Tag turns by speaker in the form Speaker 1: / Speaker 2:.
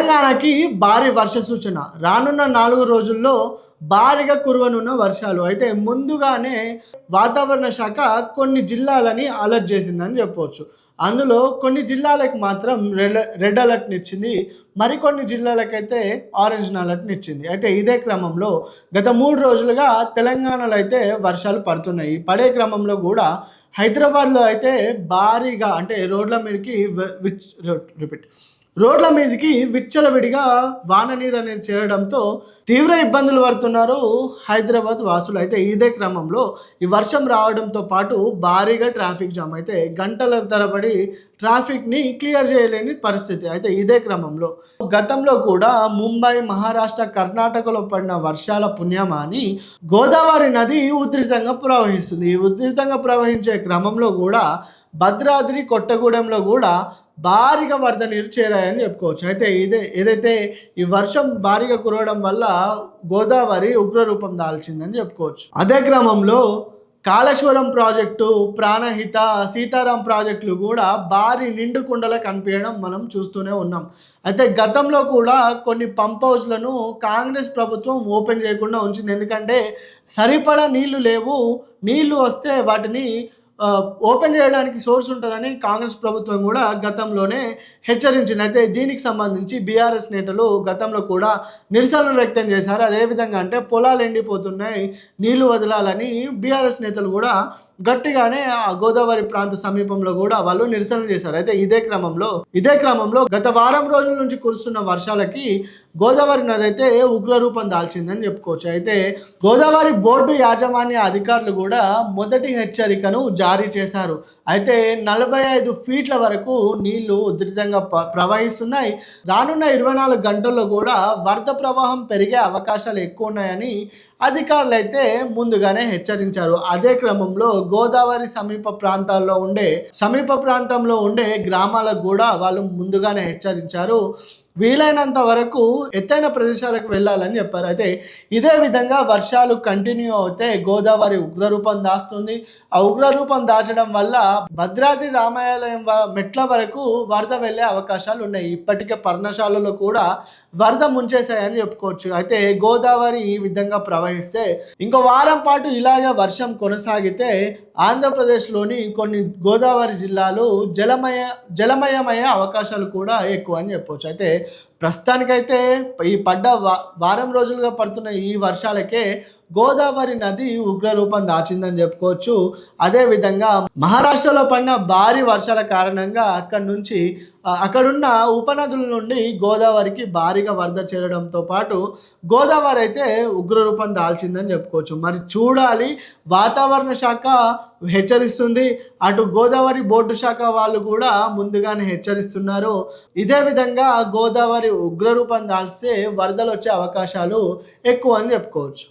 Speaker 1: తెలంగాణకి భారీ వర్ష సూచన. రానున్న 4 రోజుల్లో భారీగా కురవనున్న వర్షాలు. అయితే ముందుగానే వాతావరణ శాఖ కొన్ని జిల్లాలని అలర్ట్ చేసిందని చెప్పవచ్చు. అందులో కొన్ని జిల్లాలకు మాత్రం రెడ్ అలర్ట్‌నిచ్చింది. మరికొన్ని జిల్లాలకైతే ఆరెంజ్ అలర్ట్‌నిచ్చింది. అయితే ఇదే క్రమంలో గత 3 రోజులుగా తెలంగాణలో అయితే వర్షాలు పడుతున్నాయి. పడే క్రమంలో కూడా హైదరాబాద్‌లో అయితే భారీగా అంటే రోడ్ల మీదకి విచ్చలవిడిగా వాన నీరు అనేది చేరడంతో తీవ్ర ఇబ్బందులు పడుతున్నారు హైదరాబాద్ వాసులు. అయితే ఇదే క్రమంలో ఈ వర్షం రావడంతో పాటు భారీగా ట్రాఫిక్ జామ్ అయితే గంటల తరబడి ట్రాఫిక్ని క్లియర్ చేయలేని పరిస్థితి. అయితే ఇదే క్రమంలో గతంలో కూడా ముంబై, మహారాష్ట్ర, కర్ణాటకలో పడిన వర్షాల పుణ్యమాని గోదావరి నది ఉధృతంగా ప్రవహిస్తుంది. ఈ ఉధృతంగా ప్రవహించే క్రమంలో కూడా భద్రాద్రి, కొత్తగూడెంలో కూడా భారీగా వరద నీరు చేరాయని చెప్పుకోవచ్చు. అయితే ఏదైతే ఈ వర్షం భారీగా కురవడం వల్ల గోదావరి ఉగ్రరూపం దాల్చిందని చెప్పుకోవచ్చు. అదే క్రమంలో కాళేశ్వరం ప్రాజెక్టు, ప్రాణహిత, సీతారాం ప్రాజెక్టులు కూడా భారీ నిండు కుండలా కనిపించడం మనం చూస్తూనే ఉన్నాం. అయితే గతంలో కూడా కొన్ని పంప్ హౌస్లను కాంగ్రెస్ ప్రభుత్వం ఓపెన్ చేయకుండా ఉంచింది. ఎందుకంటే సరిపడా నీళ్లు లేవు, నీళ్లు వస్తే వాటిని ఓపెన్ చేయడానికి సోర్స్ ఉంటుందని కాంగ్రెస్ ప్రభుత్వం కూడా గతంలోనే హెచ్చరించింది. అయితే దీనికి సంబంధించి బీఆర్ఎస్ నేతలు గతంలో కూడా నిరసనలు వ్యక్తం చేశారు. అదేవిధంగా అంటే పొలాలు ఎండిపోతున్నాయి, నీళ్లు వదలాలని బీఆర్ఎస్ నేతలు కూడా గట్టిగానే ఆ గోదావరి ప్రాంత సమీపంలో కూడా వాళ్ళు నిరసనలు చేశారు. అయితే ఇదే క్రమంలో గత వారం రోజుల నుంచి కురుస్తున్న వర్షాలకి గోదావరి నది అయితే ఉగ్రరూపం దాల్చిందని చెప్పుకోవచ్చు. అయితే గోదావరి బోర్డు యాజమాన్య అధికారులు కూడా మొదటి హెచ్చరికను జారీ చేశారు. అయితే 45 ఫీట్ల వరకు నీళ్లు ఉధృతంగా ప్రవహిస్తున్నాయి. రానున్న 24 గంటల్లో కూడా వరద ప్రవాహం పెరిగే అవకాశాలు ఎక్కువ ఉన్నాయని అధికారులు అయితే ముందుగానే హెచ్చరించారు. అదే క్రమంలో గోదావరి సమీప ప్రాంతంలో ఉండే గ్రామాలకు కూడా వాళ్ళు ముందుగానే హెచ్చరించారు. వీలైనంత వరకు ఎత్తైన ప్రదేశాలకు వెళ్ళాలని చెప్పారు. అయితే ఇదే విధంగా వర్షాలు కంటిన్యూ అవుతే గోదావరి ఉగ్రరూపం దాస్తుంది. ఆ ఉగ్రరూపం దాచడం వల్ల భద్రాద్రి రామాలయం మెట్ల వరకు వరద వెళ్ళే అవకాశాలు ఉన్నాయి. ఇప్పటికే పర్ణశాలలో కూడా వరద ముంచేశాయని చెప్పుకోవచ్చు. అయితే గోదావరి ఈ విధంగా ప్రవహిస్తే ఇంకో వారం పాటు ఇలాగే వర్షం కొనసాగితే ఆంధ్రప్రదేశ్లోని కొన్ని గోదావరి జిల్లాలు జలమయమయ్యే అవకాశాలు కూడా ఎక్కువ అని చెప్పవచ్చు. అయితే ప్రస్తుతానికైతే ఈ వారం రోజులుగా పడుతున్న ఈ వర్షాలకే గోదావరి నది ఉగ్రరూపం దాచిందని చెప్పుకోవచ్చు. అదేవిధంగా మహారాష్ట్రలో పడిన భారీ వర్షాల కారణంగా అక్కడున్న ఉపనదుల నుండి గోదావరికి భారీగా వరద చేరడంతో పాటు గోదావరి అయితే ఉగ్రరూపం దాల్చిందని చెప్పుకోవచ్చు. మరి చూడాలి, వాతావరణ శాఖ హెచ్చరిస్తుంది, అటు గోదావరి బోర్డు శాఖ వాళ్ళు కూడా ముందుగానే హెచ్చరిస్తున్నారు. ఇదే విధంగా గోదావరి ఉగ్రరూపం దాల్స్తే వరదలు వచ్చే అవకాశాలు ఎక్కువ అని చెప్పుకోవచ్చు.